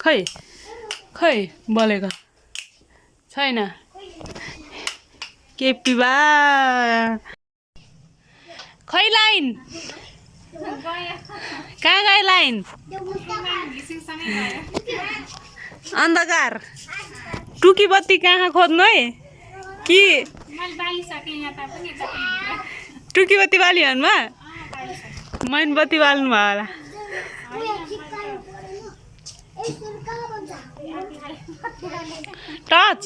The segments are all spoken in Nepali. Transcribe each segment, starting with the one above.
खै खै बोलेको छैन केपी बा खै लाइन कहाँ गयो लाइन अन्धकार टुकी बत्ती कहाँ खोज्नु है कि टुकी बत्ती बालिहाल्नुमा मैन बत्ती बाल्नु भयो होला टच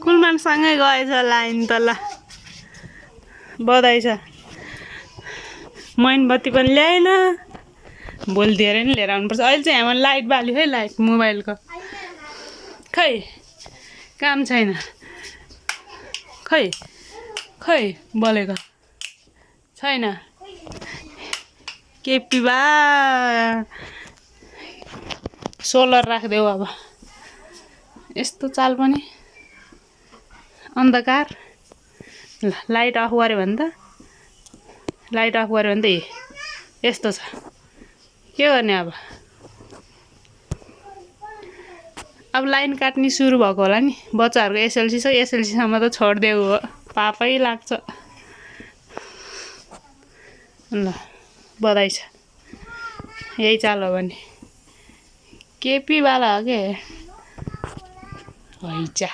कुलमानसँगै गएछ लाइन त ल बधाई छ मैन बत्ती पनि ल्याएन भोलि धेरै नै लिएर आउनुपर्छ अहिले चाहिँ हाम्रो लाइट बाल्यो है लाइट मोबाइलको खै काम छैन खै खै बोलेको छैन केपी बा सोलर राखिदेऊ अब यस्तो चाल पनि अन्धकार ल लाइट अफ गऱ्यो भने त यस्तो छ के गर्ने अब लाइन काट्ने सुरु भएको होला नि बच्चाहरूको एसएलसी छ एसएलसीसम्म त छोडिदेऊ हो पापै लाग्छ ल बधाई छ यही चाल हो भने केपी वाला हो के हैजा